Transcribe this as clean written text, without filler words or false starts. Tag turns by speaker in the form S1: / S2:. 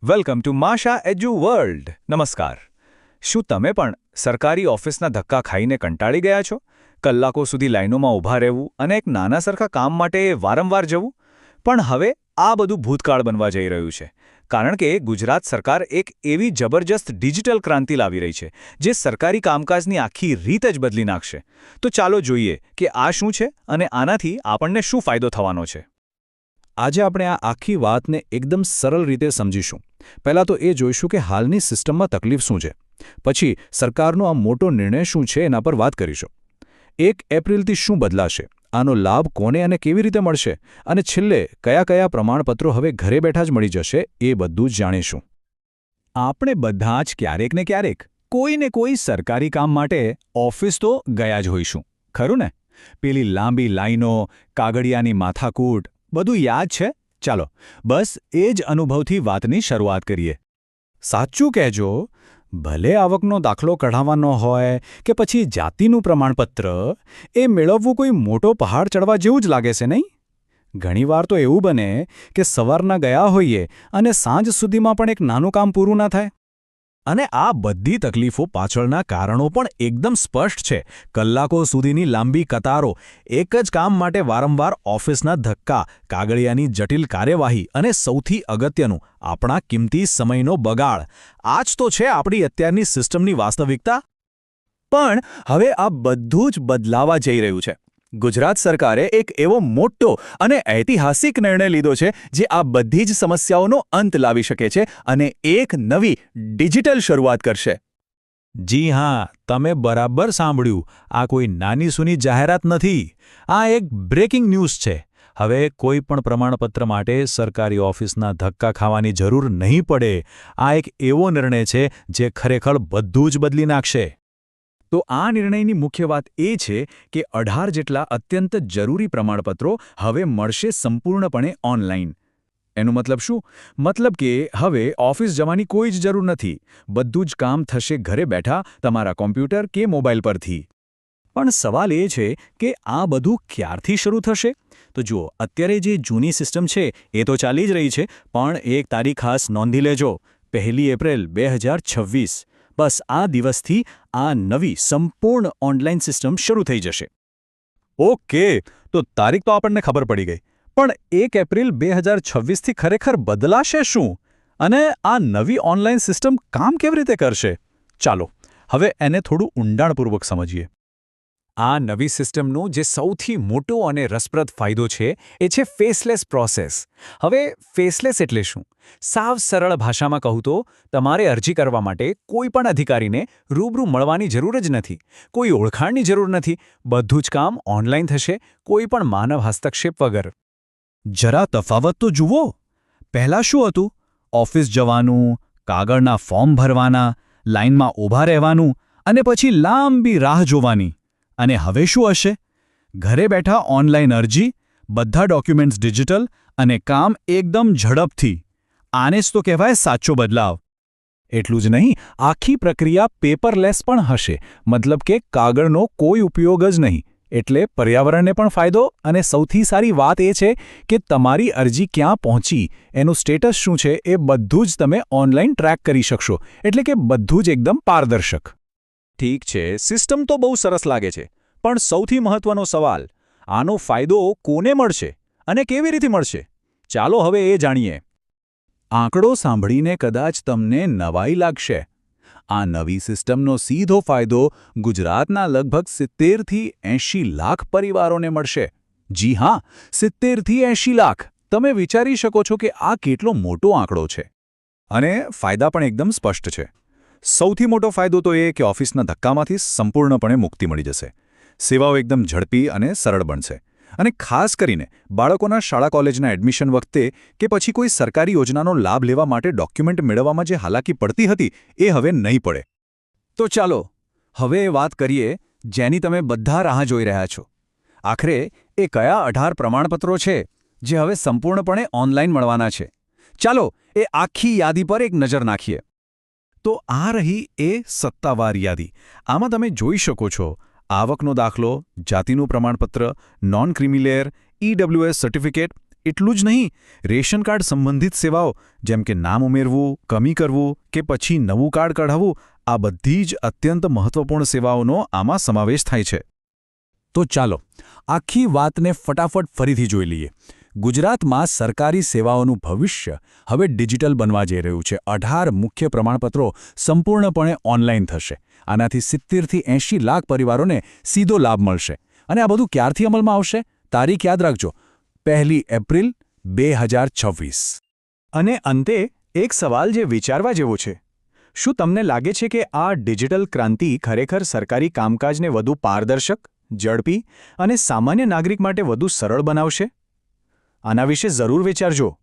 S1: Welcome to માશા edu world. નમસ્કાર. શું તમે પણ સરકારી ઓફિસના ધક્કા ખાઈને કંટાળી ગયા છો? કલાકો સુધી લાઈનોમાં ઊભા રહેવું અને એક નાના સરખા કામ માટે વારંવાર જવું? પણ હવે આ બધું ભૂતકાળ બનવા જઈ રહ્યું છે. કારણ કે ગુજરાત સરકાર એક એવી જબરજસ્ત ડિજિટલ ક્રાંતિ લાવી રહી છે જે સરકારી કામકાજની આખી રીત જ બદલી નાખશે. તો ચાલો જોઈએ કે આ શું છે અને આનાથી આપણને શું ફાયદો થવાનો છે.
S2: આજે આપણે આ આખી વાતને એકદમ સરળ રીતે સમજીશું. પહેલાં તો એ જોઈશું કે હાલની સિસ્ટમમાં તકલીફ શું છે. પછી સરકારનો આ મોટો નિર્ણય શું છે એના પર વાત કરીશું. 1 એપ્રિલથી શું બદલાશે, આનો લાભ કોને અને કેવી રીતે મળશે, અને છેલ્લે કયા કયા પ્રમાણપત્રો હવે ઘરે બેઠા જ મળી જશે એ બધું જ જાણીશું.
S1: આપણે બધા જ ક્યારેક ને ક્યારેક કોઈને કોઈ સરકારી કામ માટે ઓફિસ તો ગયા જ હોઈશું, ખરું ને? પેલી લાંબી લાઈનો, કાગળિયાની માથાકૂટ, બધું યાદ છે? ચાલો બસ એ જ અનુભવથી વાતની શરૂઆત કરીએ.
S2: સાચું કહેજો, ભલે આવકનો દાખલો કઢાવવાનો હોય કે પછી જાતિનું પ્રમાણપત્ર, એ મેળવવું કોઈ મોટો પહાડ ચડવા જેવું જ લાગે છે, નહીં? ઘણીવાર તો એવું બને કે સવારના ગયા હોઈએ અને સાંજ સુધીમાં પણ એક નાનું કામ પૂરું ના થાય. અને આ બધી તકલીફો પાછળના કારણો પણ એકદમ સ્પષ્ટ છે. કલાકો સુધીની લાંબી કતારો, એક જ કામ માટે વારંવાર ઓફિસના ધક્કા, કાગળિયાની જટિલ કાર્યવાહી અને સૌથી અગત્યનું, આપણા કિંમતી સમયનો બગાડ. આ જ તો છે આપણી અત્યારની સિસ્ટમની વાસ્તવિકતા. પણ હવે આ બધું જ બદલાવા જઈ રહ્યું છે. ગુજરાત સરકારે એક એવો મોટો અને ઐતિહાસિક નિર્ણય લીધો છે જે આ બધી જ સમસ્યાઓનો અંત લાવી શકે છે અને એક નવી ડિજિટલ શરૂઆત કરશે. જી હા, તમે બરાબર સાંભળ્યું. આ કોઈ નાની સૂની જાહેરાત નથી. આ એક બ્રેકિંગ ન્યૂઝ છે. હવે કોઈ પણ પ્રમાણપત્ર માટે સરકારી ઓફિસના ધક્કા ખાવાની જરૂર નહીં પડે. આ એક એવો નિર્ણય છે જે ખરેખર બધું જ બદલી નાખશે. તો આ નિર્ણયની મુખ્ય વાત એ છે કે 18 જેટલા અત્યંત જરૂરી પ્રમાણપત્રો હવે મળશે સંપૂર્ણપણે ઓનલાઈન. એનો મતલબ શું? મતલબ કે હવે ઓફિસ જવાની કોઈ જ જરૂર નથી. બધું જ કામ થશે ઘરે બેઠા તમારા કોમ્પ્યુટર કે મોબાઈલ પરથી. પણ સવાલ એ છે કે આ બધું ક્યારથી શરૂ થશે? તો જુઓ, અત્યારે જે જૂની સિસ્ટમ છે એ તો ચાલી જ રહી છે, પણ એક તારીખ ખાસ નોંધી લેજો: 1 એપ્રિલ 2026. બસ આ દિવસથી આ નવી સંપૂર્ણ ઓનલાઈન સિસ્ટમ શરૂ થઈ જશે. ઓકે, તો તારીખ તો આપણને ખબર પડી ગઈ. પણ 1 એપ્રિલ 2026થી ખરેખર બદલાશે શું? અને આ નવી ઓનલાઈન સિસ્ટમ કામ કેવી રીતે કરશે? ચાલો હવે એને થોડું ઊંડાણપૂર્વક સમજીએ. આ નવી સિસ્ટમનો જે સૌથી મોટો અને રસપ્રદ ફાયદો છે એ છે ફેસલેસ પ્રોસેસ. હવે ફેસલેસ એટલે શું? સાવ સરળ ભાષામાં કહું તો તમારે અરજી કરવા માટે કોઈ પણ અધિકારીને રૂબરૂ મળવાની જરૂર જ નથી. કોઈ ઓળખાણની જરૂર નથી. બધું જ કામ ઓનલાઈન થશે, કોઈ પણ માનવ હસ્તક્ષેપ વગર. જરા તફાવત તો જુઓ. પહેલાં શું હતું? ઓફિસ જવાનું, કાગળના ફોર્મ ભરવાના, લાઇનમાં ઊભા રહેવાનું અને પછી લાંબી રાહ જોવાની. અને હવે શું હશે? ઘરે બેઠા ઓનલાઈન અરજી, બધા ડોક્યુમેન્ટ્સ ડિજિટલ અને કામ એકદમ ઝડપથી. આને જ તો કહેવાય સાચો બદલાવ. એટલું જ નહીં, આખી પ્રક્રિયા પેપરલેસ પણ હશે. મતલબ કે કાગળનો કોઈ ઉપયોગ જ નહીં. એટલે પર્યાવરણને પણ ફાયદો, અને સૌથી સારી વાત એ છે કે તમારી અરજી ક્યાં પહોંચી, એનું સ્ટેટસ શું છે, એ બધું જ તમે ઓનલાઈન ટ્રેક કરી શકશો. એટલે કે બધું જ એકદમ પારદર્શક. ઠીક છે, સિસ્ટમ તો બહુ સરસ લાગે છે, પણ સૌથી મહત્વનો સવાલ: આનો ફાયદો કોને મળશે અને કેવી રીતે મળશે? ચાલો હવે એ જાણીએ. આંકડો સાંભળીને કદાચ તમને નવાઈ લાગશે. આ નવી સિસ્ટમનો સીધો ફાયદો ગુજરાતના લગભગ 70થી 80 લાખ પરિવારોને મળશે. જી હા, 70થી 80 લાખ. તમે વિચારી શકો છો કે આ કેટલો મોટો આંકડો છે. અને ફાયદા પણ એકદમ સ્પષ્ટ છે. સૌથી મોટો ફાયદો તો એ કે ઓફિસના ધક્કામાંથી સંપૂર્ણપણે મુક્તિ મળી જશે. સેવાઓ એકદમ ઝડપી અને સરળ બનશે. અને ખાસ કરીને બાળકોના શાળા કોલેજના એડમિશન વખતે કે પછી કોઈ સરકારી યોજનાનો લાભ લેવા માટે ડોક્યુમેન્ટ મેળવવામાં જે હાલાકી પડતી હતી, એ હવે નહીં પડે. તો ચાલો હવે એ વાત કરીએ જેની તમે બધા રાહ જોઈ રહ્યા છો. આખરે એ કયા 18 પ્રમાણપત્રો છે જે હવે સંપૂર્ણપણે ઓનલાઈન મળવાના છે? ચાલો એ આખી યાદી પર એક નજર નાખીએ. તો આ રહી એ સત્તાવાર યાદી. આમાં તમે જોઈ શકો છો આવકનો દાખલો, જાતિનું પ્રમાણપત્ર, નોન ક્રિમિલેયર, EWS સર્ટિફિકેટ,
S3: એટલું જ નહીં, રેશન કાર્ડ સંબંધિત સેવાઓ જેમ કે નામ ઉમેરવું, કમી કરવું કે પછી નવું કાર્ડ કઢાવવું, આ બધી જ અત્યંત મહત્વપૂર્ણ સેવાઓનો આમાં સમાવેશ થાય છે.
S2: તો ચાલો આખી વાતને ફટાફટ ફરીથી જોઈ લઈએ. ગુજરાતમાં સરકારી સેવાઓનું ભવિષ્ય હવે ડિજિટલ બનવા જઈ રહ્યું છે. 18 મુખ્ય પ્રમાણપત્રો સંપૂર્ણપણે ઓનલાઈન થશે. આનાથી 70થી 80 લાખ પરિવારોને સીધો લાભ મળશે. અને આ બધું ક્યારથી અમલમાં આવશે? તારીખ યાદ રાખજો, 1 એપ્રિલ 2026.
S4: અને અંતે એક સવાલ જે વિચારવા જેવો છે. શું તમને લાગે છે કે આ ડિજિટલ ક્રાંતિ ખરેખર સરકારી કામકાજને વધુ પારદર્શક, ઝડપી અને સામાન્ય નાગરિક માટે વધુ સરળ બનાવશે? આના વિશે જરૂર વિચારજો.